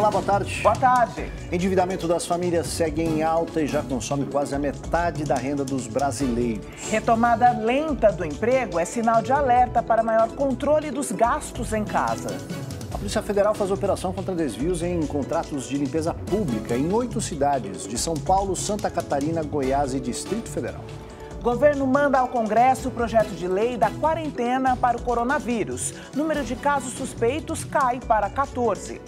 Olá, boa tarde. Boa tarde. Endividamento das famílias segue em alta e já consome quase a metade da renda dos brasileiros. Retomada lenta do emprego é sinal de alerta para maior controle dos gastos em casa. A Polícia Federal faz operação contra desvios em contratos de limpeza pública em 8 cidades de São Paulo, Santa Catarina, Goiás e Distrito Federal. O governo manda ao Congresso o projeto de lei da quarentena para o coronavírus. Número de casos suspeitos cai para 14.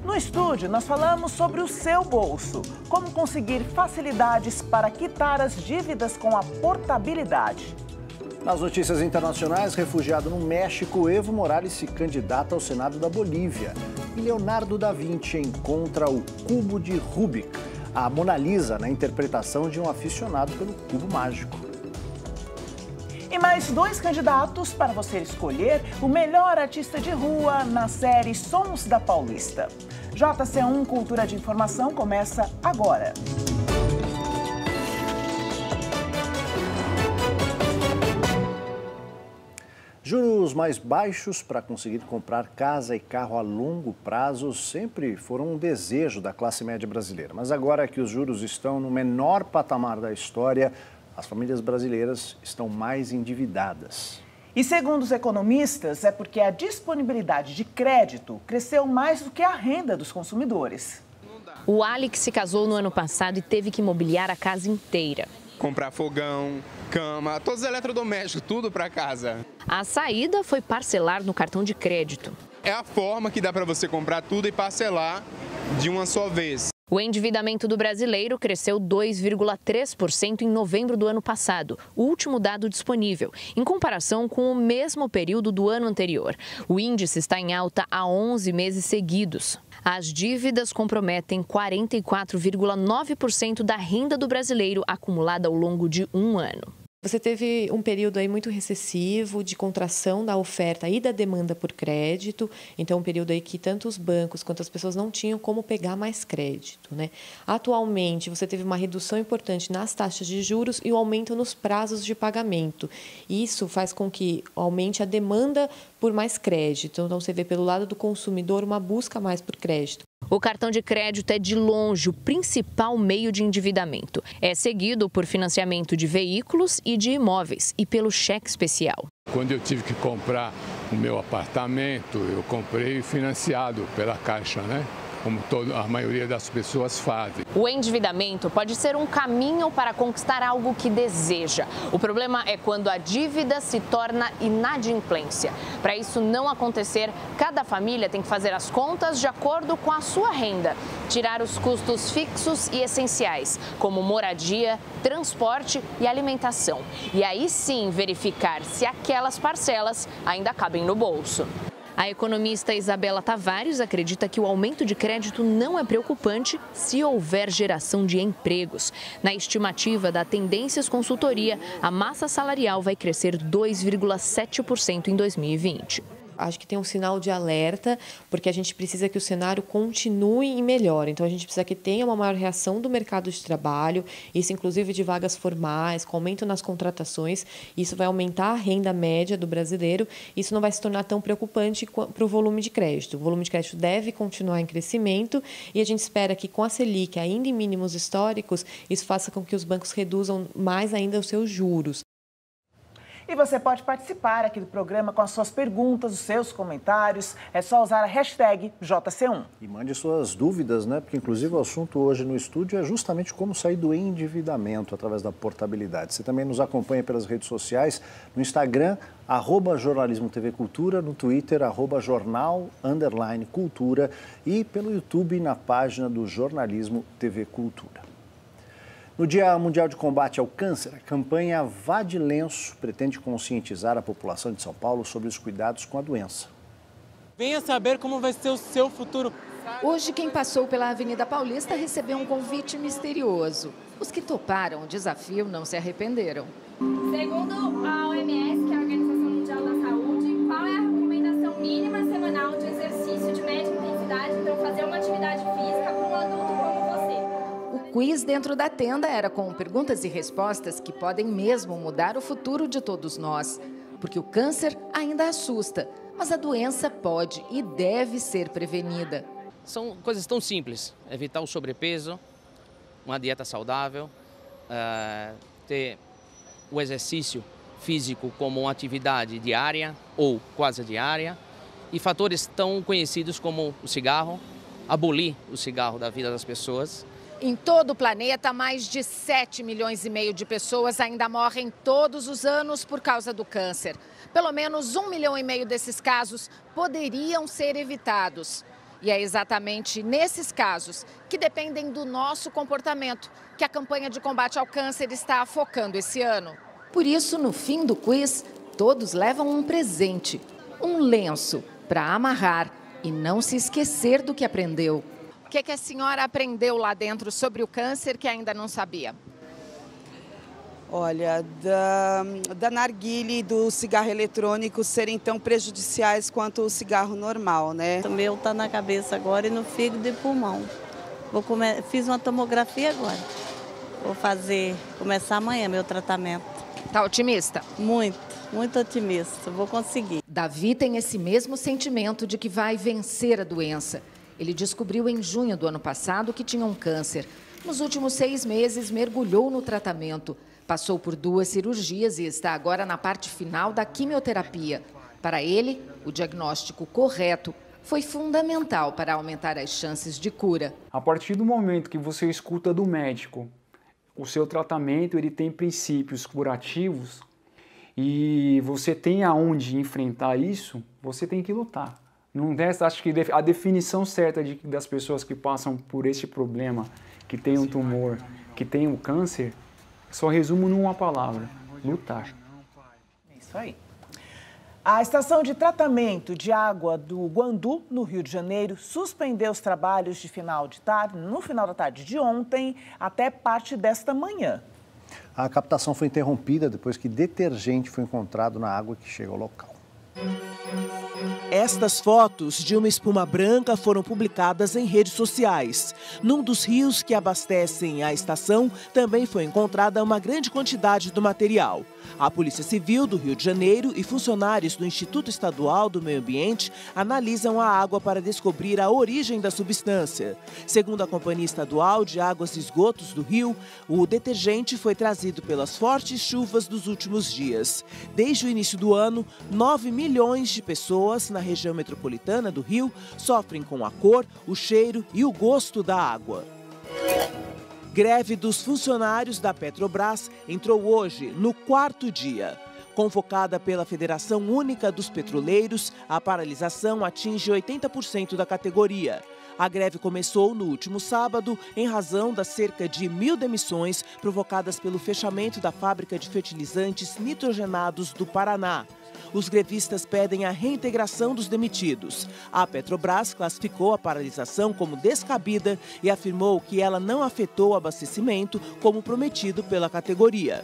No estúdio, nós falamos sobre o seu bolso. Como conseguir facilidades para quitar as dívidas com a portabilidade. Nas notícias internacionais, refugiado no México, Evo Morales se candidata ao Senado da Bolívia. E Leonardo da Vinci encontra o cubo de Rubik, a Mona Lisa, na interpretação de um aficionado pelo cubo mágico. E mais 2 candidatos para você escolher o melhor artista de rua na série Sons da Paulista. JC1 Cultura de Informação começa agora. Juros mais baixos para conseguir comprar casa e carro a longo prazo sempre foram um desejo da classe média brasileira. Mas agora que os juros estão no menor patamar da história, as famílias brasileiras estão mais endividadas. E segundo os economistas, é porque a disponibilidade de crédito cresceu mais do que a renda dos consumidores. O Alex se casou no ano passado e teve que mobiliar a casa inteira. Comprar fogão, cama, todos os eletrodomésticos, tudo para casa. A saída foi parcelar no cartão de crédito. É a forma que dá para você comprar tudo e parcelar de uma só vez. O endividamento do brasileiro cresceu 2,3% em novembro do ano passado, o último dado disponível, em comparação com o mesmo período do ano anterior. O índice está em alta há 11 meses seguidos. As dívidas comprometem 44,9% da renda do brasileiro acumulada ao longo de um ano. Você teve um período aí muito recessivo de contração da oferta e da demanda por crédito. Então, um período aí que tanto os bancos quanto as pessoas não tinham como pegar mais crédito, né? Atualmente, você teve uma redução importante nas taxas de juros e um aumento nos prazos de pagamento. Isso faz com que aumente a demanda por mais crédito. Então, você vê pelo lado do consumidor uma busca mais por crédito. O cartão de crédito é de longe o principal meio de endividamento. É seguido por financiamento de veículos e de imóveis e pelo cheque especial. Quando eu tive que comprar o meu apartamento, eu comprei financiado pela Caixa, né? Como a maioria das pessoas fazem. O endividamento pode ser um caminho para conquistar algo que deseja. O problema é quando a dívida se torna inadimplência. Para isso não acontecer, cada família tem que fazer as contas de acordo com a sua renda. Tirar os custos fixos e essenciais, como moradia, transporte e alimentação. E aí sim verificar se aquelas parcelas ainda cabem no bolso. A economista Isabela Tavares acredita que o aumento de crédito não é preocupante se houver geração de empregos. Na estimativa da Tendências Consultoria, a massa salarial vai crescer 2,7% em 2020. Acho que tem um sinal de alerta, porque a gente precisa que o cenário continue e melhore. Então, a gente precisa que tenha uma maior reação do mercado de trabalho, isso inclusive de vagas formais, com aumento nas contratações. Isso vai aumentar a renda média do brasileiro. Isso não vai se tornar tão preocupante para o volume de crédito. O volume de crédito deve continuar em crescimento e a gente espera que, com a Selic ainda em mínimos históricos, isso faça com que os bancos reduzam mais ainda os seus juros. E você pode participar aqui do programa com as suas perguntas, os seus comentários. É só usar a hashtag JC1. E mande suas dúvidas, né? Porque, inclusive, o assunto hoje no estúdio é justamente como sair do endividamento através da portabilidade. Você também nos acompanha pelas redes sociais, no Instagram, @jornalismo TV Cultura, no Twitter, @jornal_cultura e pelo YouTube na página do Jornalismo TV Cultura. No Dia Mundial de Combate ao Câncer, a campanha Vá de Lenço pretende conscientizar a população de São Paulo sobre os cuidados com a doença. Venha saber como vai ser o seu futuro. Hoje, quem passou pela Avenida Paulista recebeu um convite misterioso. Os que toparam o desafio não se arrependeram. Segundo a OMS, que é a Organização Mundial da Saúde, qual é a recomendação mínima semanal de exercício de média intensidade para fazer uma atividade física para um adulto como você? O quiz dentro da tenda era com perguntas e respostas que podem mesmo mudar o futuro de todos nós. Porque o câncer ainda assusta, mas a doença pode e deve ser prevenida. São coisas tão simples, evitar o sobrepeso, uma dieta saudável, ter o exercício físico como uma atividade diária ou quase diária, e fatores tão conhecidos como o cigarro, abolir o cigarro da vida das pessoas. Em todo o planeta, mais de 7,5 milhões de pessoas ainda morrem todos os anos por causa do câncer. Pelo menos 1,5 milhão desses casos poderiam ser evitados. E é exatamente nesses casos, que dependem do nosso comportamento, que a campanha de combate ao câncer está focando esse ano. Por isso, no fim do quiz, todos levam um presente, um lenço para amarrar e não se esquecer do que aprendeu. O que a senhora aprendeu lá dentro sobre o câncer que ainda não sabia? Olha, da narguilé e do cigarro eletrônico serem tão prejudiciais quanto o cigarro normal, né? O meu está na cabeça agora e no fígado e pulmão. Fiz uma tomografia agora. Vou começar amanhã meu tratamento. Tá otimista? Muito, muito otimista. Vou conseguir. Davi tem esse mesmo sentimento de que vai vencer a doença. Ele descobriu em junho do ano passado que tinha um câncer. Nos últimos 6 meses, mergulhou no tratamento. Passou por 2 cirurgias e está agora na parte final da quimioterapia. Para ele, o diagnóstico correto foi fundamental para aumentar as chances de cura. A partir do momento que você escuta do médico, o seu tratamento ele tem princípios curativos e você tem aonde enfrentar isso, você tem que lutar. Não resta, acho que a definição certa das pessoas que passam por esse problema, que tem um tumor, que tem um câncer, só resumo numa palavra: lutar. É isso aí. A estação de tratamento de água do Guandu, no Rio de Janeiro, suspendeu os trabalhos no final da tarde de ontem até parte desta manhã. A captação foi interrompida depois que detergente foi encontrado na água que chega ao local. Estas fotos de uma espuma branca foram publicadas em redes sociais. Num dos rios que abastecem a estação, também foi encontrada uma grande quantidade do material. A Polícia Civil do Rio de Janeiro e funcionários do Instituto Estadual do Meio Ambiente analisam a água para descobrir a origem da substância. Segundo a Companhia Estadual de Águas e Esgotos do Rio, o detergente foi trazido pelas fortes chuvas dos últimos dias. Desde o início do ano, 9 milhões de pessoas na região metropolitana do Rio sofrem com a cor, o cheiro e o gosto da água. Greve dos funcionários da Petrobras entrou hoje no 4º dia. Convocada pela Federação Única dos Petroleiros, a paralisação atinge 80% da categoria. A greve começou no último sábado em razão das cerca de 1.000 demissões provocadas pelo fechamento da fábrica de fertilizantes nitrogenados do Paraná. Os grevistas pedem a reintegração dos demitidos. A Petrobras classificou a paralisação como descabida e afirmou que ela não afetou o abastecimento como prometido pela categoria.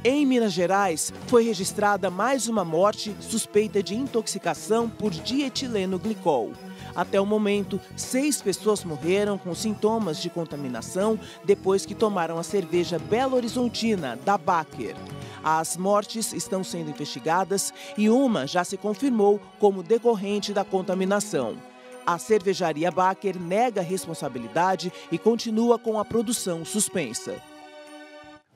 Em Minas Gerais, foi registrada mais uma morte suspeita de intoxicação por dietileno glicol. Até o momento, 6 pessoas morreram com sintomas de contaminação depois que tomaram a cerveja Belo Horizontina, da Baker. As mortes estão sendo investigadas e uma já se confirmou como decorrente da contaminação. A cervejaria Baker nega a responsabilidade e continua com a produção suspensa.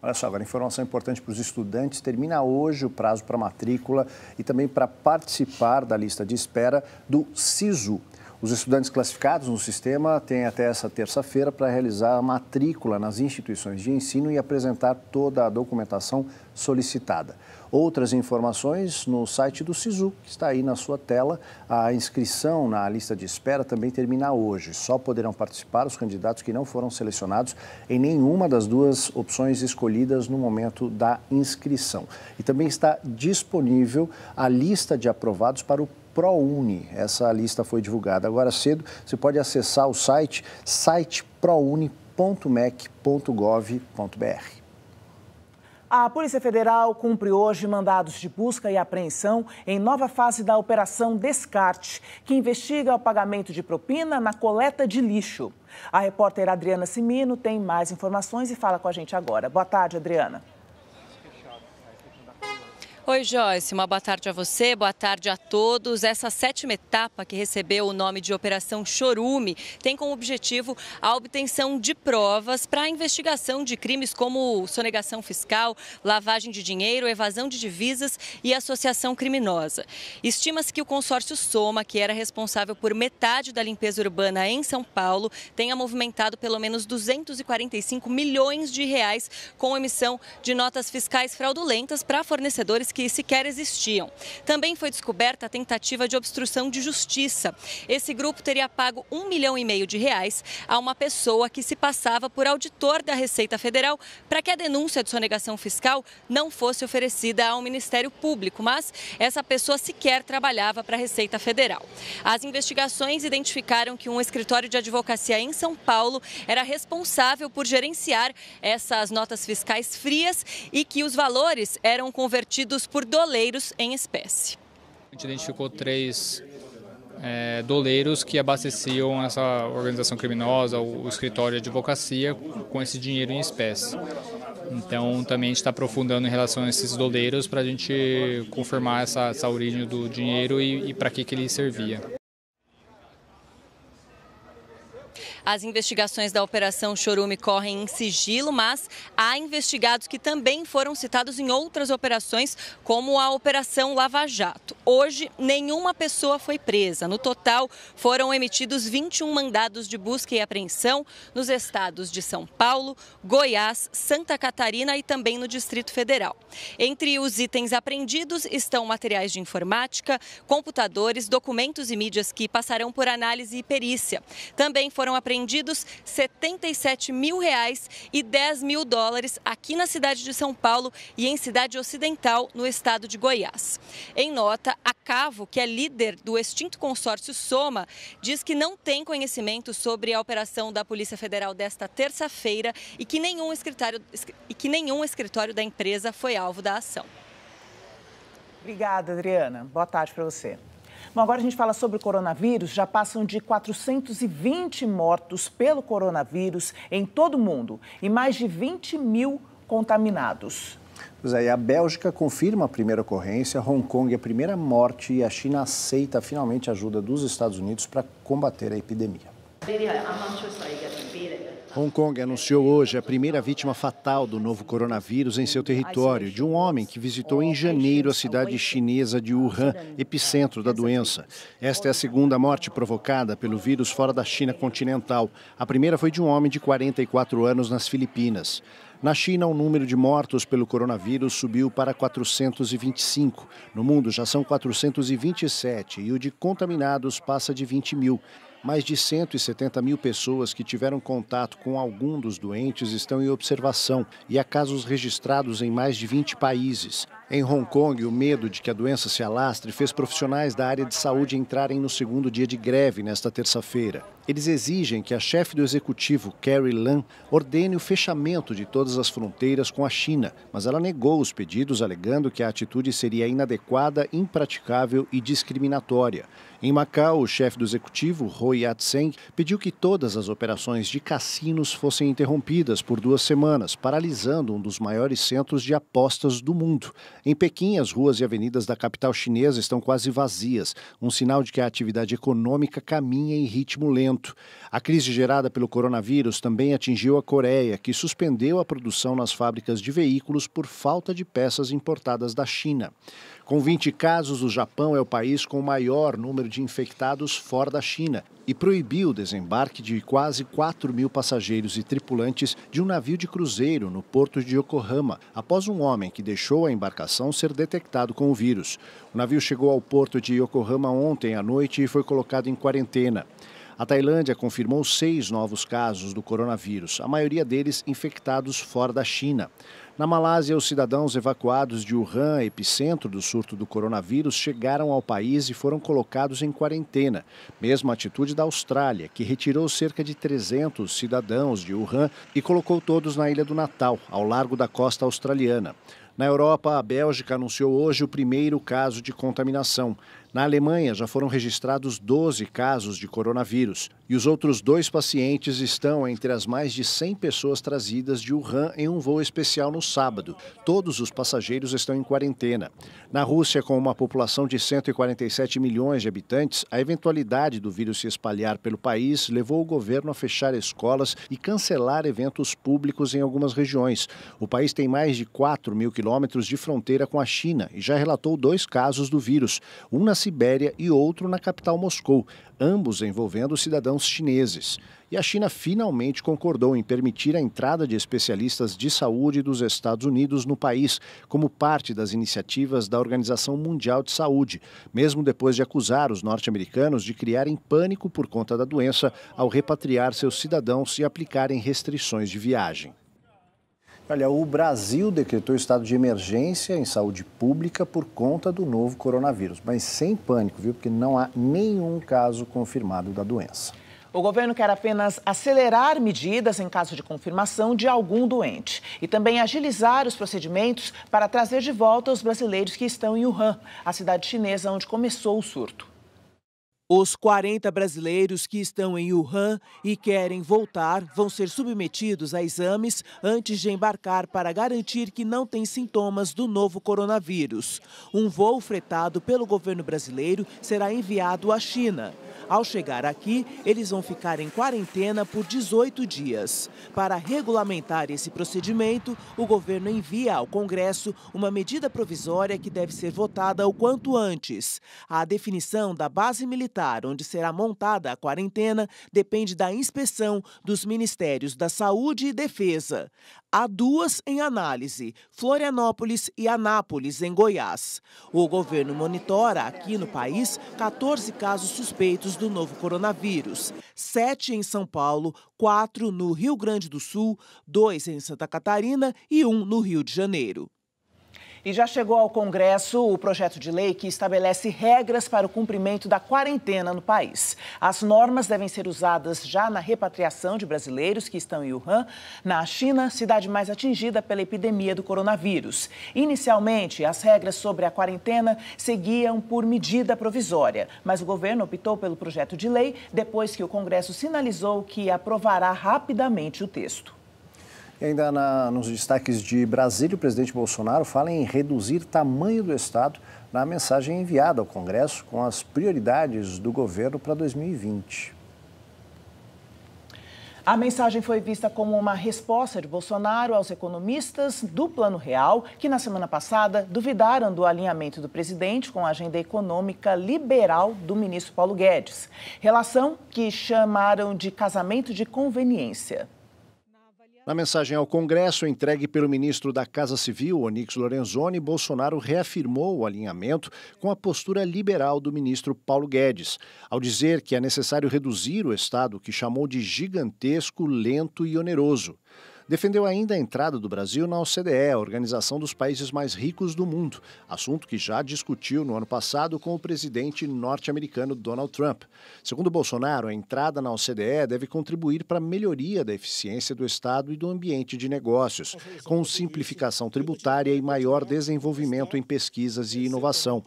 Olha só, agora informação importante para os estudantes. Termina hoje o prazo para matrícula e também para participar da lista de espera do SISU. Os estudantes classificados no sistema têm até essa terça-feira para realizar a matrícula nas instituições de ensino e apresentar toda a documentação solicitada. Outras informações no site do SISU, que está aí na sua tela. A inscrição na lista de espera também termina hoje. Só poderão participar os candidatos que não foram selecionados em nenhuma das 2 opções escolhidas no momento da inscrição. E também está disponível a lista de aprovados para o ProUni. Essa lista foi divulgada agora cedo. Você pode acessar o site prouni.mec.gov.br. A Polícia Federal cumpre hoje mandados de busca e apreensão em nova fase da Operação Descarte, que investiga o pagamento de propina na coleta de lixo. A repórter Adriana Cimino tem mais informações e fala com a gente agora. Boa tarde, Adriana. Oi, Joyce, uma boa tarde a você, boa tarde a todos. Essa 7ª etapa, que recebeu o nome de Operação Chorume, tem como objetivo a obtenção de provas para a investigação de crimes como sonegação fiscal, lavagem de dinheiro, evasão de divisas e associação criminosa. Estima-se que o consórcio Soma, que era responsável por metade da limpeza urbana em São Paulo, tenha movimentado pelo menos 245 milhões de reais com emissão de notas fiscais fraudulentas para fornecedores que sequer existiam. Também foi descoberta a tentativa de obstrução de justiça. Esse grupo teria pago R$1,5 milhão de reais a uma pessoa que se passava por auditor da Receita Federal para que a denúncia de sonegação fiscal não fosse oferecida ao Ministério Público, mas essa pessoa sequer trabalhava para a Receita Federal. As investigações identificaram que um escritório de advocacia em São Paulo era responsável por gerenciar essas notas fiscais frias e que os valores eram convertidos por doleiros em espécie. A gente identificou 3 doleiros que abasteciam essa organização criminosa, o escritório de advocacia, com esse dinheiro em espécie. Então, também a gente está aprofundando em relação a esses doleiros para a gente confirmar essa origem do dinheiro e para que ele servia. As investigações da Operação Chorume correm em sigilo, mas há investigados que também foram citados em outras operações, como a Operação Lava Jato. Hoje, nenhuma pessoa foi presa. No total, foram emitidos 21 mandados de busca e apreensão nos estados de São Paulo, Goiás, Santa Catarina e também no Distrito Federal. Entre os itens apreendidos estão materiais de informática, computadores, documentos e mídias que passarão por análise e perícia. Também foram apreendidos R$77 mil e $10 mil aqui na cidade de São Paulo e em Cidade Ocidental, no estado de Goiás. Em nota, a Cavo, que é líder do extinto consórcio Soma, diz que não tem conhecimento sobre a operação da Polícia Federal desta terça-feira e que nenhum escritório da empresa foi alvo da ação. Obrigada, Adriana. Boa tarde para você. Bom, agora a gente fala sobre o coronavírus. Já passam de 420 mortos pelo coronavírus em todo o mundo e mais de 20 mil contaminados. Pois é, a Bélgica confirma a primeira ocorrência, Hong Kong a primeira morte e a China aceita finalmente a ajuda dos Estados Unidos para combater a epidemia. Hong Kong anunciou hoje a primeira vítima fatal do novo coronavírus em seu território, de um homem que visitou em janeiro a cidade chinesa de Wuhan, epicentro da doença. Esta é a segunda morte provocada pelo vírus fora da China continental. A primeira foi de um homem de 44 anos nas Filipinas. Na China, o número de mortos pelo coronavírus subiu para 425. No mundo já são 427 e o de contaminados passa de 20 mil. Mais de 170 mil pessoas que tiveram contato com algum dos doentes estão em observação e há casos registrados em mais de 20 países. Em Hong Kong, o medo de que a doença se alastre fez profissionais da área de saúde entrarem no segundo dia de greve nesta terça-feira. Eles exigem que a chefe do executivo, Carrie Lam, ordene o fechamento de todas as fronteiras com a China, mas ela negou os pedidos, alegando que a atitude seria inadequada, impraticável e discriminatória. Em Macau, o chefe do executivo, Roy Yat-sen, pediu que todas as operações de cassinos fossem interrompidas por 2 semanas, paralisando um dos maiores centros de apostas do mundo. Em Pequim, as ruas e avenidas da capital chinesa estão quase vazias, um sinal de que a atividade econômica caminha em ritmo lento. A crise gerada pelo coronavírus também atingiu a Coreia, que suspendeu a produção nas fábricas de veículos por falta de peças importadas da China. Com 20 casos, o Japão é o país com o maior número de infectados fora da China e proibiu o desembarque de quase 4 mil passageiros e tripulantes de um navio de cruzeiro no porto de Yokohama, após um homem que deixou a embarcação ser detectado com o vírus. O navio chegou ao porto de Yokohama ontem à noite e foi colocado em quarentena. A Tailândia confirmou 6 novos casos do coronavírus, a maioria deles infectados fora da China. Na Malásia, os cidadãos evacuados de Wuhan, epicentro do surto do coronavírus, chegaram ao país e foram colocados em quarentena. Mesma atitude da Austrália, que retirou cerca de 300 cidadãos de Wuhan e colocou todos na Ilha do Natal, ao largo da costa australiana. Na Europa, a Bélgica anunciou hoje o primeiro caso de contaminação. Na Alemanha, já foram registrados 12 casos de coronavírus. E os outros 2 pacientes estão entre as mais de 100 pessoas trazidas de Wuhan em um voo especial no sábado. Todos os passageiros estão em quarentena. Na Rússia, com uma população de 147 milhões de habitantes, a eventualidade do vírus se espalhar pelo país levou o governo a fechar escolas e cancelar eventos públicos em algumas regiões. O país tem mais de 4 mil quilômetros de fronteira com a China e já relatou 2 casos do vírus, um na Sibéria e outro na capital Moscou, ambos envolvendo cidadãos chineses. E a China finalmente concordou em permitir a entrada de especialistas de saúde dos Estados Unidos no país, como parte das iniciativas da Organização Mundial de Saúde, mesmo depois de acusar os norte-americanos de criarem pânico por conta da doença ao repatriar seus cidadãos e aplicarem restrições de viagem. Olha, o Brasil decretou estado de emergência em saúde pública por conta do novo coronavírus, mas sem pânico, viu? Porque não há nenhum caso confirmado da doença. O governo quer apenas acelerar medidas em caso de confirmação de algum doente e também agilizar os procedimentos para trazer de volta os brasileiros que estão em Wuhan, a cidade chinesa onde começou o surto. Os 40 brasileiros que estão em Wuhan e querem voltar vão ser submetidos a exames antes de embarcar para garantir que não têm sintomas do novo coronavírus. Um voo fretado pelo governo brasileiro será enviado à China. Ao chegar aqui, eles vão ficar em quarentena por 18 dias. Para regulamentar esse procedimento, o governo envia ao Congresso uma medida provisória que deve ser votada o quanto antes. A definição da base militar onde será montada a quarentena depende da inspeção dos Ministérios da Saúde e Defesa. Há 2 em análise, Florianópolis e Anápolis, em Goiás. O governo monitora aqui no país 14 casos suspeitos do novo coronavírus, 7 em São Paulo, 4 no Rio Grande do Sul, 2 em Santa Catarina e 1 no Rio de Janeiro. E já chegou ao Congresso o projeto de lei que estabelece regras para o cumprimento da quarentena no país. As normas devem ser usadas já na repatriação de brasileiros que estão em Wuhan, na China, cidade mais atingida pela epidemia do coronavírus. Inicialmente, as regras sobre a quarentena seguiam por medida provisória, mas o governo optou pelo projeto de lei depois que o Congresso sinalizou que aprovará rapidamente o texto. E ainda nos destaques de Brasília, o presidente Bolsonaro fala em reduzir tamanho do Estado na mensagem enviada ao Congresso com as prioridades do governo para 2020. A mensagem foi vista como uma resposta de Bolsonaro aos economistas do Plano Real, que na semana passada duvidaram do alinhamento do presidente com a agenda econômica liberal do ministro Paulo Guedes. Relação que chamaram de casamento de conveniência. Na mensagem ao Congresso, entregue pelo ministro da Casa Civil, Onyx Lorenzoni, Bolsonaro reafirmou o alinhamento com a postura liberal do ministro Paulo Guedes, ao dizer que é necessário reduzir o Estado, que chamou de gigantesco, lento e oneroso. Defendeu ainda a entrada do Brasil na OCDE, a Organização dos Países Mais Ricos do Mundo, assunto que já discutiu no ano passado com o presidente norte-americano Donald Trump. Segundo Bolsonaro, a entrada na OCDE deve contribuir para a melhoria da eficiência do Estado e do ambiente de negócios, com simplificação tributária e maior desenvolvimento em pesquisas e inovação.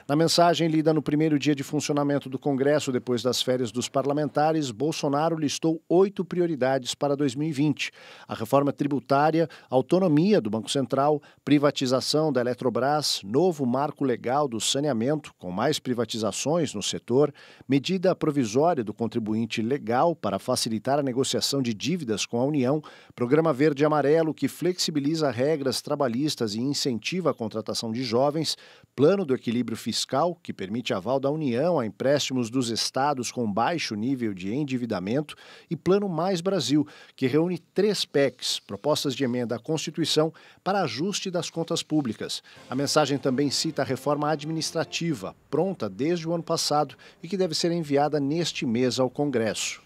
Na mensagem lida no primeiro dia de funcionamento do Congresso, depois das férias dos parlamentares, Bolsonaro listou 8 prioridades para 2020. A reforma tributária, autonomia do Banco Central, privatização da Eletrobras, novo marco legal do saneamento, com mais privatizações no setor, medida provisória do contribuinte legal para facilitar a negociação de dívidas com a União, programa verde e amarelo que flexibiliza regras trabalhistas e incentiva a contratação de jovens, plano do equilíbrio fiscal, que permite aval da União a empréstimos dos estados com baixo nível de endividamento, e Plano Mais Brasil, que reúne 3 PECs, propostas de emenda à Constituição, para ajuste das contas públicas. A mensagem também cita a reforma administrativa, pronta desde o ano passado e que deve ser enviada neste mês ao Congresso.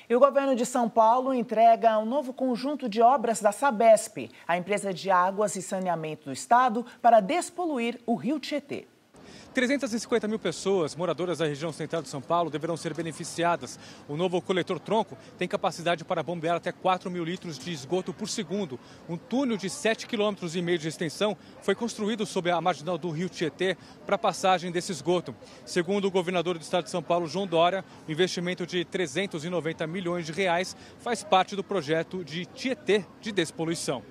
E o governo de São Paulo entrega um novo conjunto de obras da Sabesp, a empresa de águas e saneamento do estado, para despoluir o rio Tietê. 350 mil pessoas, moradoras da região central de São Paulo, deverão ser beneficiadas. O novo coletor-tronco tem capacidade para bombear até 4 mil litros de esgoto por segundo. Um túnel de 7,5 km de extensão foi construído sob a marginal do rio Tietê para a passagem desse esgoto. Segundo o governador do estado de São Paulo, João Dória, o investimento de 390 milhões de reais faz parte do projeto de Tietê de despoluição.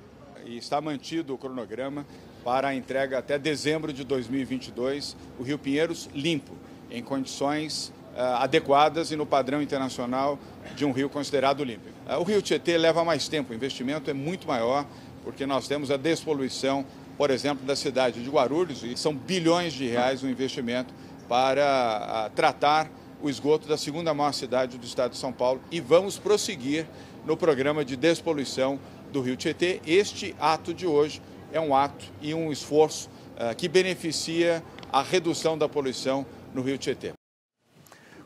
E está mantido o cronograma para a entrega até dezembro de 2022, o Rio Pinheiros limpo, em condições adequadas e no padrão internacional de um rio considerado limpo. O Rio Tietê leva mais tempo, o investimento é muito maior, porque nós temos a despoluição, por exemplo, da cidade de Guarulhos, e são bilhões de reais o investimento para tratar o esgoto da segunda maior cidade do estado de São Paulo, e vamos prosseguir no programa de despoluição do Rio Tietê. Este ato de hoje é um ato e um esforço que beneficia a redução da poluição no Rio Tietê.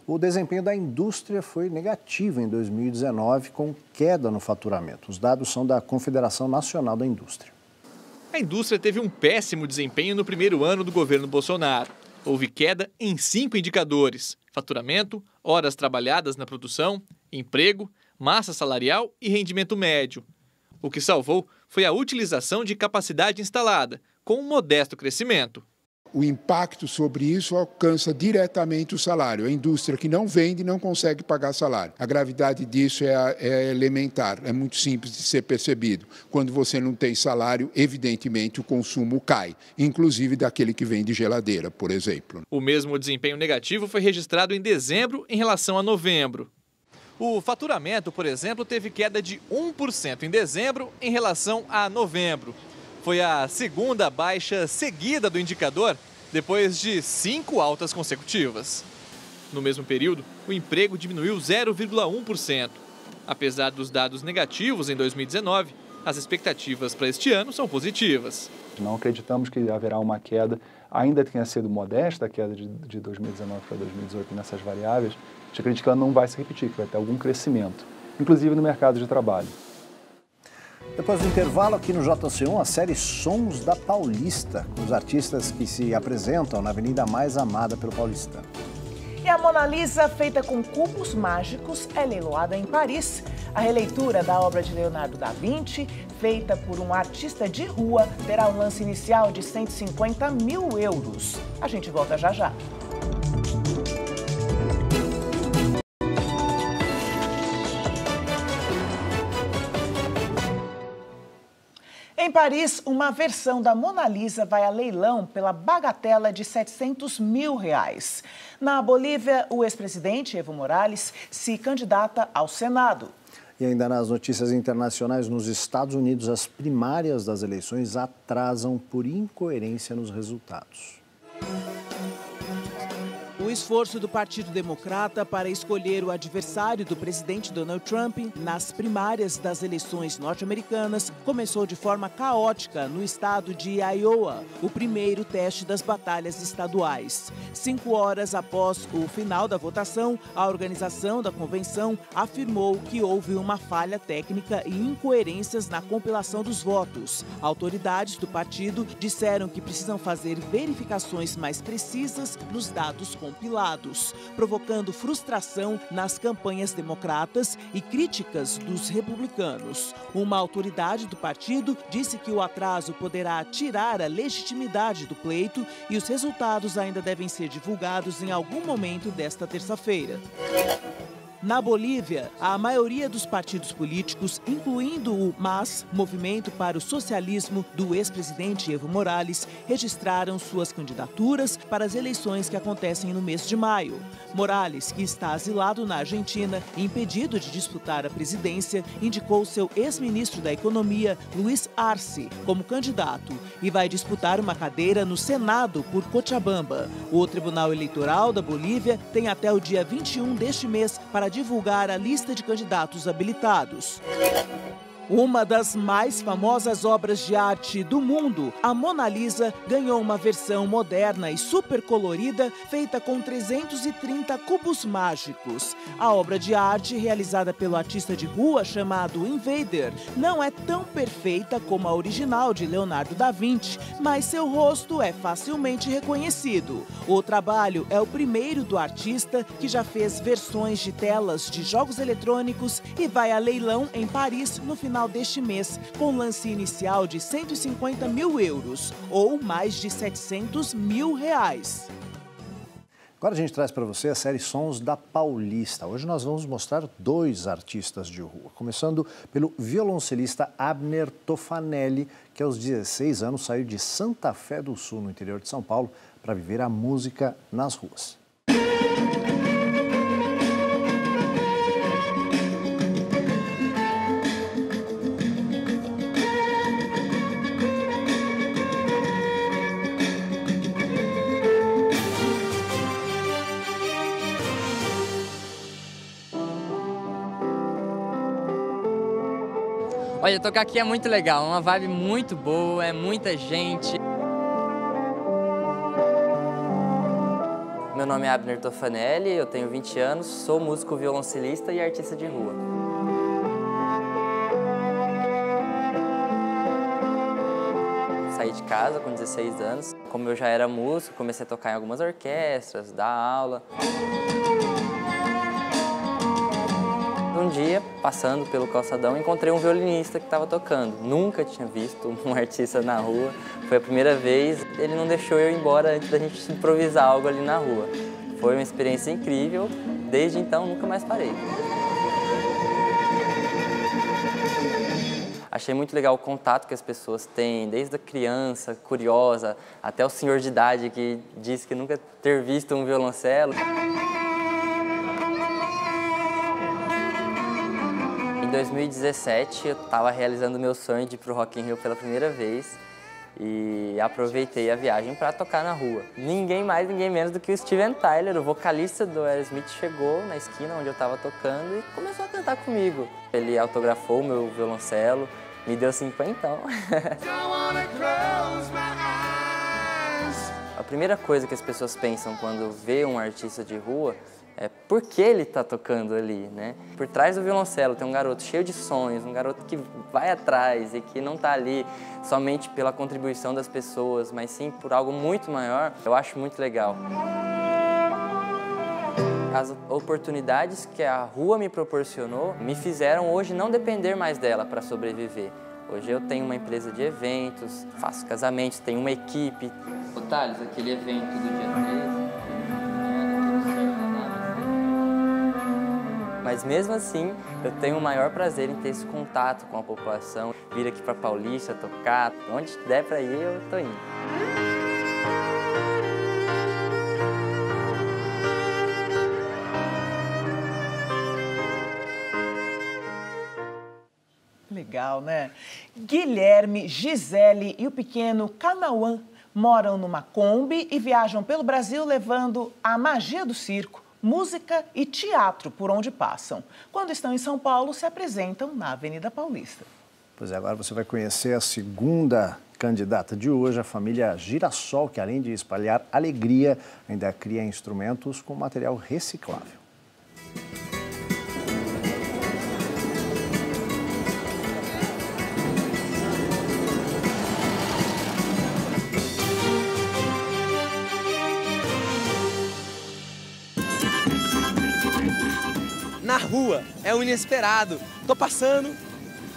O desempenho da indústria foi negativo em 2019, com queda no faturamento. Os dados são da Confederação Nacional da Indústria. A indústria teve um péssimo desempenho no primeiro ano do governo Bolsonaro. Houve queda em 5 indicadores: faturamento, horas trabalhadas na produção, emprego, massa salarial e rendimento médio. O que salvou foi a utilização de capacidade instalada, com um modesto crescimento. O impacto sobre isso alcança diretamente o salário. A indústria que não vende não consegue pagar salário. A gravidade disso é elementar, é muito simples de ser percebido. Quando você não tem salário, evidentemente o consumo cai, inclusive daquele que vende geladeira, por exemplo. O mesmo desempenho negativo foi registrado em dezembro em relação a novembro. O faturamento, por exemplo, teve queda de 1% em dezembro em relação a novembro. Foi a segunda baixa seguida do indicador, depois de 5 altas consecutivas. No mesmo período, o emprego diminuiu 0,1%. Apesar dos dados negativos em 2019, as expectativas para este ano são positivas. Não acreditamos que haverá uma queda, ainda tenha sido modesta a queda de 2019 para 2018 nessas variáveis. A gente acredita que ela não vai se repetir, que vai ter algum crescimento, inclusive no mercado de trabalho. Depois do intervalo, aqui no JC1, a série Sons da Paulista, com os artistas que se apresentam na avenida mais amada pelo paulistano. E a Mona Lisa, feita com cubos mágicos, é leiloada em Paris. A releitura da obra de Leonardo da Vinci, feita por um artista de rua, terá um lance inicial de 150 mil euros. A gente volta já já. Em Paris, uma versão da Mona Lisa vai a leilão pela bagatela de 700 mil reais. Na Bolívia, o ex-presidente Evo Morales se candidata ao Senado. E ainda nas notícias internacionais, nos Estados Unidos, as primárias das eleições atrasam por incoerência nos resultados. O esforço do Partido Democrata para escolher o adversário do presidente Donald Trump nas primárias das eleições norte-americanas começou de forma caótica no estado de Iowa, o primeiro teste das batalhas estaduais. 5 horas após o final da votação, a organização da convenção afirmou que houve uma falha técnica e incoerências na compilação dos votos. Autoridades do partido disseram que precisam fazer verificações mais precisas nos dados compilados, provocando frustração nas campanhas democratas e críticas dos republicanos. Uma autoridade do partido disse que o atraso poderá tirar a legitimidade do pleito e os resultados ainda devem ser divulgados em algum momento desta terça-feira. Na Bolívia, a maioria dos partidos políticos, incluindo o MAS, Movimento para o Socialismo, do ex-presidente Evo Morales, registraram suas candidaturas para as eleições que acontecem no mês de maio. Morales, que está asilado na Argentina e impedido de disputar a presidência, indicou seu ex-ministro da Economia, Luiz Arce, como candidato e vai disputar uma cadeira no Senado por Cochabamba. O Tribunal Eleitoral da Bolívia tem até o dia 21 deste mês para divulgar a lista de candidatos habilitados. Uma das mais famosas obras de arte do mundo, a Mona Lisa ganhou uma versão moderna e super colorida, feita com 330 cubos mágicos. A obra de arte, realizada pelo artista de rua chamado Invader, não é tão perfeita como a original de Leonardo da Vinci, mas seu rosto é facilmente reconhecido. O trabalho é o primeiro do artista, que já fez versões de telas de jogos eletrônicos e vai a leilão em Paris no final deste mês, com lance inicial de 150 mil euros, ou mais de 700 mil reais. Agora a gente traz para você a série Sons da Paulista. Hoje nós vamos mostrar 2 artistas de rua, começando pelo violoncelista Abner Tofanelli, que aos 16 anos saiu de Santa Fé do Sul, no interior de São Paulo, para viver a música nas ruas. Olha, tocar aqui é muito legal, uma vibe muito boa, é muita gente. Meu nome é Abner Tofanelli, eu tenho 20 anos, sou músico violoncelista e artista de rua. Saí de casa com 16 anos. Como eu já era músico, comecei a tocar em algumas orquestras, dar aula. Um dia, passando pelo calçadão, encontrei um violinista que estava tocando. Nunca tinha visto um artista na rua. Foi a primeira vez. Ele não deixou eu ir embora antes da gente improvisar algo ali na rua. Foi uma experiência incrível. Desde então, nunca mais parei. Achei muito legal o contato que as pessoas têm, desde a criança curiosa até o senhor de idade que diz que nunca ter visto um violoncelo. Em 2017, eu estava realizando o meu sonho de ir para o Rock in Rio pela primeira vez e aproveitei a viagem para tocar na rua. Ninguém mais, ninguém menos do que o Steven Tyler, o vocalista do Aerosmith, chegou na esquina onde eu estava tocando e começou a cantar comigo. Ele autografou o meu violoncelo, me deu 50. A primeira coisa que as pessoas pensam quando vê um artista de rua é por que ele está tocando ali, né? Por trás do violoncelo tem um garoto cheio de sonhos, um garoto que vai atrás e que não está ali somente pela contribuição das pessoas, mas sim por algo muito maior. Eu acho muito legal. As oportunidades que a rua me proporcionou me fizeram hoje não depender mais dela para sobreviver. Hoje eu tenho uma empresa de eventos, faço casamentos, tenho uma equipe. Ô Thales, aquele evento do dia 13... Mas mesmo assim, eu tenho o maior prazer em ter esse contato com a população, vir aqui para Paulista, tocar, onde der para ir, eu tô indo. Legal, né? Guilherme, Gisele e o pequeno Canauã moram numa Kombi e viajam pelo Brasil levando a magia do circo, música e teatro por onde passam. Quando estão em São Paulo, se apresentam na Avenida Paulista. Pois é, agora você vai conhecer a segunda candidata de hoje, a família Girassol, que além de espalhar alegria, ainda cria instrumentos com material reciclável. Na rua, é o inesperado. Tô passando.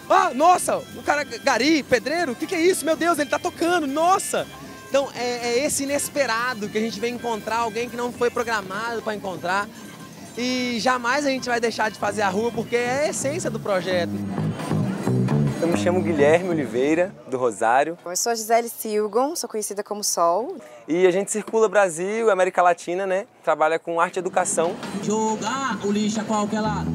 Ah, nossa, o cara gari, pedreiro, o que é isso? Meu Deus, ele tá tocando, nossa! Então é esse inesperado que a gente vem encontrar, alguém que não foi programado para encontrar. E jamais a gente vai deixar de fazer a rua, porque é a essência do projeto. Eu me chamo Guilherme Oliveira, do Rosário. Eu sou a Gisele Silgon, sou conhecida como Sol. E a gente circula Brasil, América Latina, né? Trabalha com arte e educação. Jogar o lixo a qualquer lado.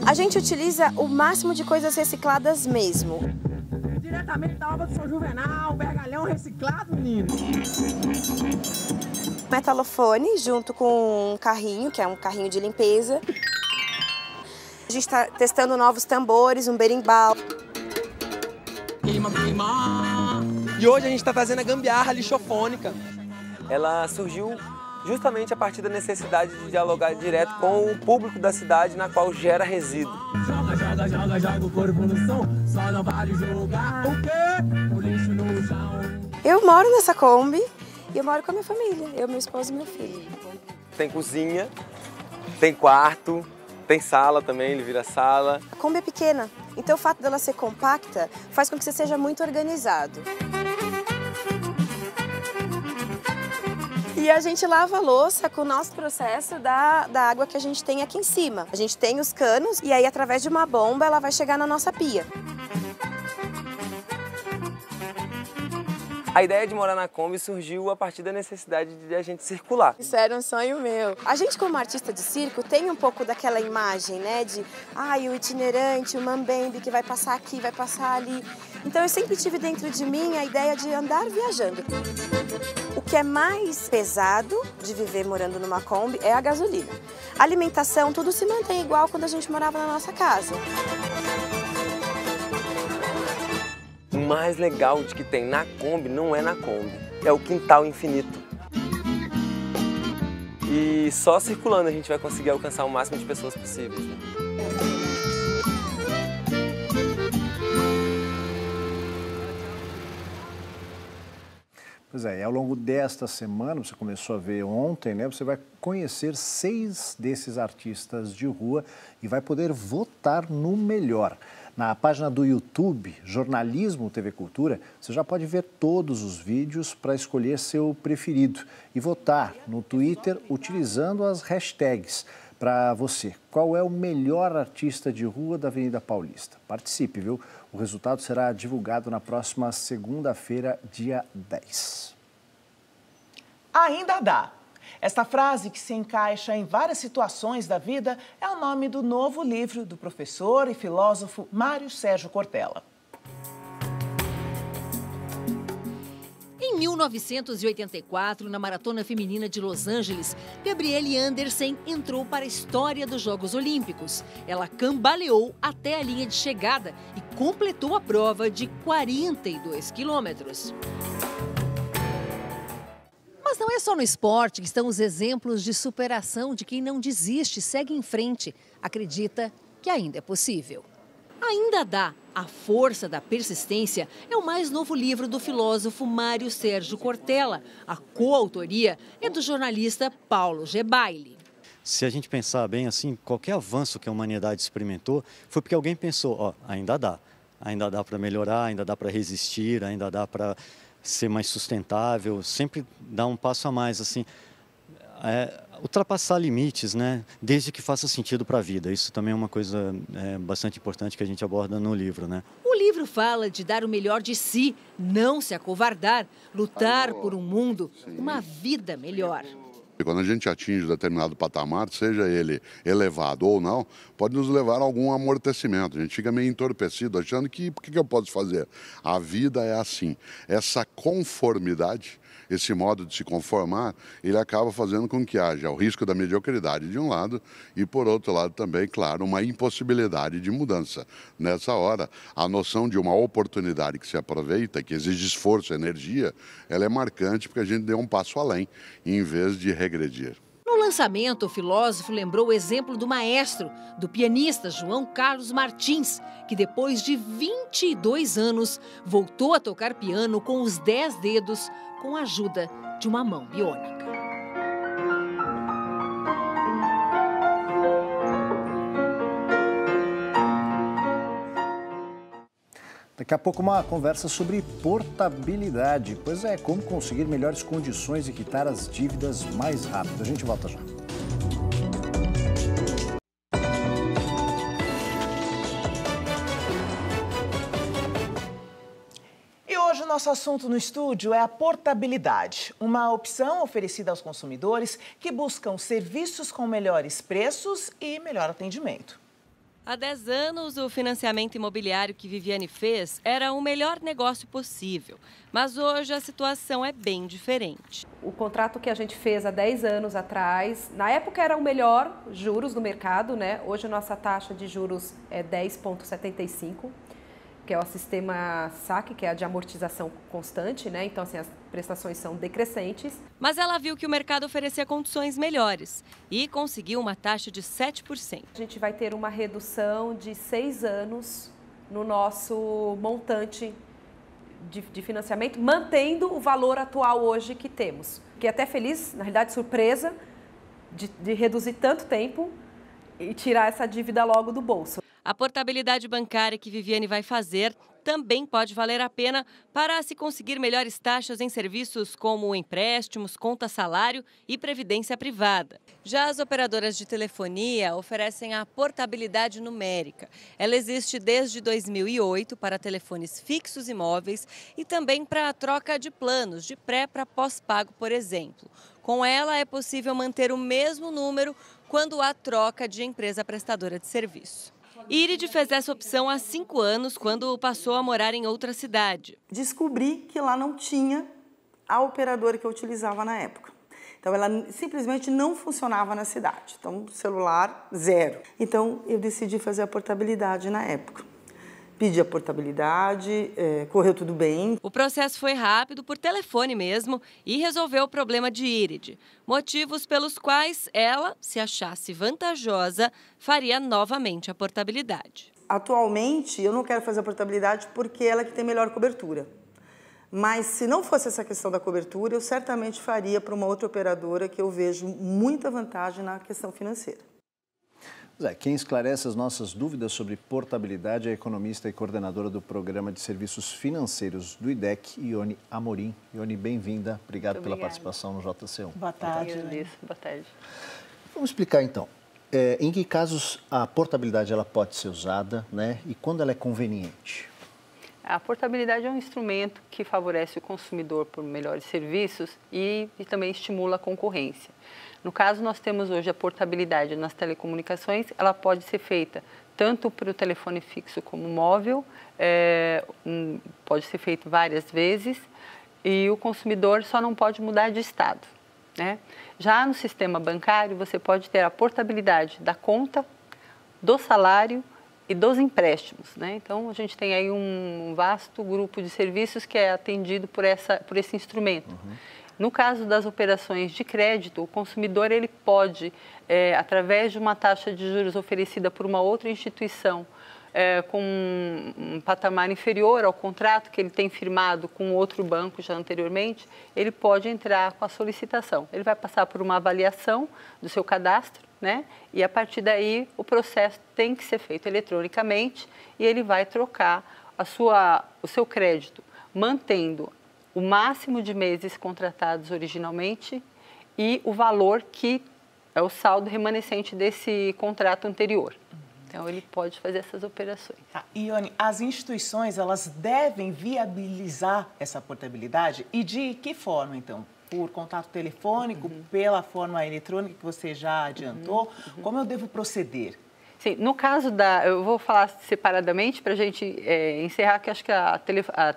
A gente utiliza o máximo de coisas recicladas mesmo. Diretamente da obra do São Juvenal, vergalhão reciclado, menino. Metalofone junto com um carrinho, que é um carrinho de limpeza. A gente está testando novos tambores, um berimbau. E hoje a gente está trazendo a gambiarra lixofônica. Ela surgiu justamente a partir da necessidade de dialogar direto com o público da cidade na qual gera resíduo. Joga o corpo no som, só não vale jogar o quê? O lixo no chão. Eu moro nessa Kombi e eu moro com a minha família, eu, meu esposo e meu filho. Tem cozinha, tem quarto, tem sala também, ele vira sala. A Kombi é pequena, então o fato dela ser compacta faz com que você seja muito organizado. E a gente lava a louça com o nosso processo da água que a gente tem aqui em cima. A gente tem os canos e aí, através de uma bomba, ela vai chegar na nossa pia. A ideia de morar na Kombi surgiu a partir da necessidade de a gente circular. Isso era um sonho meu. A gente, como artista de circo, tem um pouco daquela imagem, né? De, o itinerante, o mambembe que vai passar aqui, vai passar ali. Então, eu sempre tive dentro de mim a ideia de andar viajando. O que é mais pesado de viver morando numa Kombi é a gasolina. A alimentação, tudo se mantém igual quando a gente morava na nossa casa. O mais legal de que tem na Kombi não é na Kombi, é o quintal infinito. E só circulando a gente vai conseguir alcançar o máximo de pessoas possíveis, né? Pois é, e ao longo desta semana, você começou a ver ontem, né? Você vai conhecer 6 desses artistas de rua e vai poder votar no melhor. Na página do YouTube, Jornalismo TV Cultura, você já pode ver todos os vídeos para escolher seu preferido e votar no Twitter utilizando as hashtags. Para você, qual é o melhor artista de rua da Avenida Paulista? Participe, viu? O resultado será divulgado na próxima segunda-feira, dia 10. Ainda dá. Esta frase, que se encaixa em várias situações da vida, é o nome do novo livro do professor e filósofo Mário Sérgio Cortella. Em 1984, na Maratona Feminina de Los Angeles, Gabriele Andersen entrou para a história dos Jogos Olímpicos. Ela cambaleou até a linha de chegada e completou a prova de 42 quilômetros. Mas não é só no esporte que estão os exemplos de superação de quem não desiste, segue em frente, acredita que ainda é possível. Ainda dá. A Força da Persistência é o mais novo livro do filósofo Mário Sérgio Cortella. A coautoria é do jornalista Paulo Gebaili. Se a gente pensar bem assim, qualquer avanço que a humanidade experimentou foi porque alguém pensou, ainda dá para melhorar, ainda dá para resistir, ainda dá para ser mais sustentável, sempre dá um passo a mais, assim, ultrapassar limites, né? Desde que faça sentido para a vida. Isso também é uma coisa bastante importante que a gente aborda no livro, né? O livro fala de dar o melhor de si, não se acovardar, lutar por um mundo, uma vida melhor. Quando a gente atinge determinado patamar, seja ele elevado ou não, pode nos levar a algum amortecimento. A gente fica meio entorpecido, achando que o que eu posso fazer? A vida é assim. Essa conformidade, esse modo de se conformar, ele acaba fazendo com que haja o risco da mediocridade de um lado e, por outro lado, também, claro, uma impossibilidade de mudança. Nessa hora, a noção de uma oportunidade que se aproveita, que exige esforço e energia, ela é marcante porque a gente deu um passo além, em vez de regredir. No lançamento, o filósofo lembrou o exemplo do maestro, do pianista João Carlos Martins, que depois de 22 anos voltou a tocar piano com os 10 dedos, com a ajuda de uma mão biônica. Daqui a pouco uma conversa sobre portabilidade. Pois é, como conseguir melhores condições e quitar as dívidas mais rápido. A gente volta já. E hoje o nosso assunto no estúdio é a portabilidade, uma opção oferecida aos consumidores que buscam serviços com melhores preços e melhor atendimento. Há 10 anos, o financiamento imobiliário que Viviane fez era o melhor negócio possível. Mas hoje a situação é bem diferente. O contrato que a gente fez há 10 anos atrás, na época era o melhor juros do mercado, né? Hoje a nossa taxa de juros é 10,75, que é o sistema SAC, que é a de amortização constante, né? Então, assim, as prestações são decrescentes. Mas ela viu que o mercado oferecia condições melhores e conseguiu uma taxa de 7%. A gente vai ter uma redução de 6 anos no nosso montante de financiamento, mantendo o valor atual hoje que temos. Fiquei até feliz, na realidade surpresa, de reduzir tanto tempo e tirar essa dívida logo do bolso. A portabilidade bancária que Viviane vai fazer também pode valer a pena para se conseguir melhores taxas em serviços como empréstimos, conta-salário e previdência privada. Já as operadoras de telefonia oferecem a portabilidade numérica. Ela existe desde 2008 para telefones fixos e móveis e também para a troca de planos de pré para pós-pago, por exemplo. Com ela é possível manter o mesmo número quando há troca de empresa prestadora de serviço. Iride fez essa opção há 5 anos, quando passou a morar em outra cidade. Descobri que lá não tinha a operadora que eu utilizava na época. Então, ela simplesmente não funcionava na cidade. Então, celular, zero. Então, eu decidi fazer a portabilidade na época. Pedi a portabilidade, correu tudo bem. O processo foi rápido, por telefone mesmo, e resolveu o problema de Iride. Motivos pelos quais ela, se achasse vantajosa, faria novamente a portabilidade. Atualmente, eu não quero fazer a portabilidade porque ela é que tem melhor cobertura. Mas se não fosse essa questão da cobertura, eu certamente faria para uma outra operadora que eu vejo muita vantagem na questão financeira. Zé, quem esclarece as nossas dúvidas sobre portabilidade é a economista e coordenadora do Programa de Serviços Financeiros do IDEC, Ione Amorim. Ione, bem-vinda. Obrigado pela participação no JC1. Boa tarde. Boa tarde. Vamos explicar, então, em que casos a portabilidade ela pode ser usada, né, e quando ela é conveniente? A portabilidade é um instrumento que favorece o consumidor por melhores serviços e também estimula a concorrência. No caso, nós temos hoje a portabilidade nas telecomunicações, ela pode ser feita tanto para o telefone fixo como móvel, pode ser feito várias vezes, e o consumidor só não pode mudar de estado, né? Já no sistema bancário, você pode ter a portabilidade da conta, do salário e dos empréstimos, né? Então, a gente tem aí um vasto grupo de serviços que é atendido por esse instrumento. No caso das operações de crédito, o consumidor ele pode, através de uma taxa de juros oferecida por uma outra instituição, com um patamar inferior ao contrato que ele tem firmado com outro banco já anteriormente, ele pode entrar com a solicitação. Ele vai passar por uma avaliação do seu cadastro, né? E a partir daí o processo tem que ser feito eletronicamente e ele vai trocar o seu crédito, mantendo o máximo de meses contratados originalmente e o valor que é o saldo remanescente desse contrato anterior. Então, ele pode fazer essas operações. Ione, as instituições, elas devem viabilizar essa portabilidade? E de que forma, então? Por contato telefônico, pela forma eletrônica que você já adiantou? Como eu devo proceder? Sim, no caso eu vou falar separadamente para a gente encerrar, que acho que a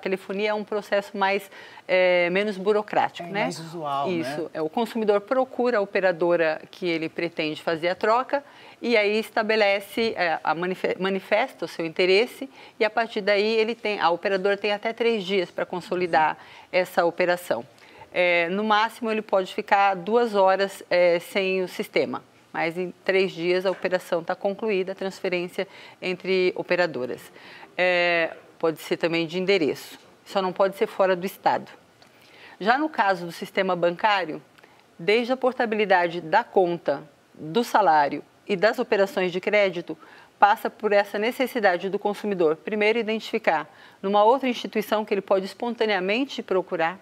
telefonia é um processo menos burocrático, né? Mais usual, Isso, né? O consumidor procura a operadora que ele pretende fazer a troca e aí estabelece, manifesta o seu interesse e a partir daí a operadora tem até 3 dias para consolidar essa operação. No máximo, ele pode ficar 2 horas sem o sistema. Mas em 3 dias a operação está concluída, a transferência entre operadoras. Pode ser também de endereço, só não pode ser fora do estado. Já no caso do sistema bancário, desde a portabilidade da conta, do salário e das operações de crédito, passa por essa necessidade do consumidor, primeiro, identificar numa outra instituição que ele pode espontaneamente procurar,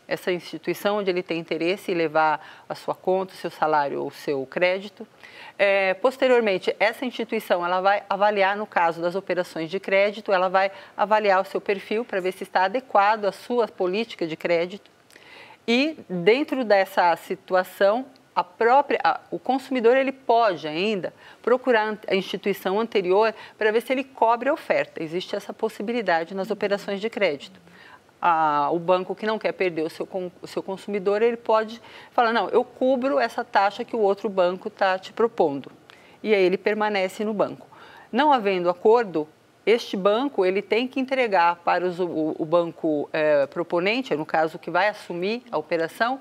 essa instituição onde ele tem interesse em levar a sua conta, o seu salário ou o seu crédito. Posteriormente, essa instituição ela vai avaliar, no caso das operações de crédito, ela vai avaliar o seu perfil para ver se está adequado à sua política de crédito. E, dentro dessa situação, o consumidor ele pode ainda procurar a instituição anterior para ver se ele cobre a oferta. Existe essa possibilidade nas operações de crédito. O banco que não quer perder o seu consumidor, ele pode falar, não, eu cubro essa taxa que o outro banco está te propondo. E aí ele permanece no banco. Não havendo acordo, este banco ele tem que entregar para o banco proponente, no caso que vai assumir a operação,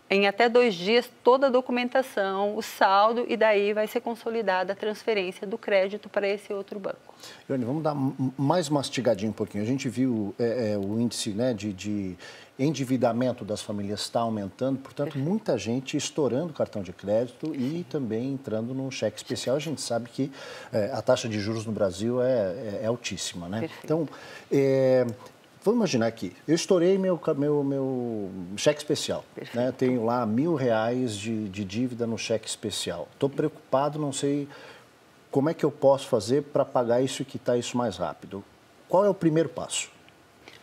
em até 2 dias toda a documentação, o saldo, e daí vai ser consolidada a transferência do crédito para esse outro banco. Ione, vamos dar mais mastigadinho um pouquinho. A gente viu o índice, né, de endividamento das famílias está aumentando, portanto, muita gente estourando o cartão de crédito e também entrando no cheque especial. A gente sabe que a taxa de juros no Brasil é altíssima, né? Perfeito. Então, vamos imaginar aqui, eu estourei meu cheque especial, né? Tenho lá R$1.000 de dívida no cheque especial. Estou preocupado, não sei como é que eu posso fazer para pagar isso e quitar isso mais rápido. Qual é o primeiro passo?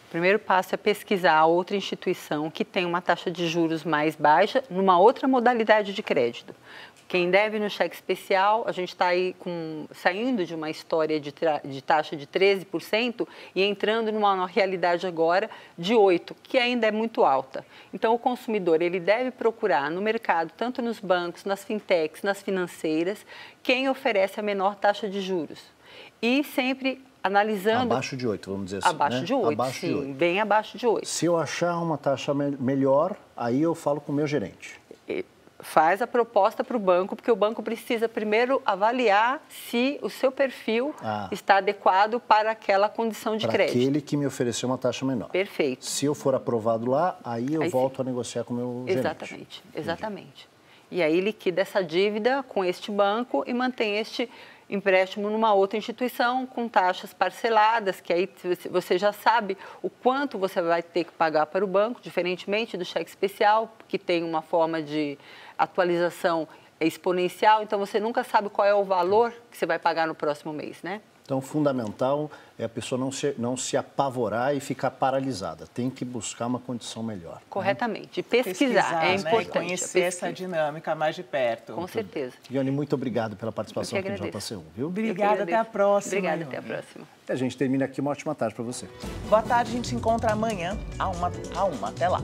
O primeiro passo é pesquisar outra instituição que tem uma taxa de juros mais baixa numa outra modalidade de crédito. Quem deve no cheque especial, a gente está aí saindo de uma história de taxa de 13% e entrando numa realidade agora de 8%, que ainda é muito alta. Então, o consumidor ele deve procurar no mercado, tanto nos bancos, nas fintechs, nas financeiras, quem oferece a menor taxa de juros. E sempre analisando... Abaixo de 8, vamos dizer assim, abaixo, né? De 8, abaixo sim, de 8. Bem abaixo de 8. Se eu achar uma taxa melhor, aí eu falo com o meu gerente. Faz a proposta para o banco, porque o banco precisa primeiro avaliar se o seu perfil está adequado para aquela condição de crédito. Para aquele que me ofereceu uma taxa menor. Perfeito. Se eu for aprovado lá, aí eu volto a negociar com o meu gerente. Exatamente, exatamente. E aí liquida essa dívida com este banco e mantém este empréstimo numa outra instituição com taxas parceladas, que aí você já sabe o quanto você vai ter que pagar para o banco, diferentemente do cheque especial, que tem uma forma de atualização exponencial, então você nunca sabe qual é o valor que você vai pagar no próximo mês, né? Então, fundamental é a pessoa não se apavorar e ficar paralisada. Tem que buscar uma condição melhor. Corretamente. E pesquisar é importante. Né? Conhecer essa dinâmica mais de perto. Com certeza. Ione, muito obrigado pela participação aqui no JC1, viu? Obrigada, até a próxima. Obrigada, até a próxima. E a gente termina aqui. Uma ótima tarde para você. Boa tarde, a gente se encontra amanhã, à uma. Até lá.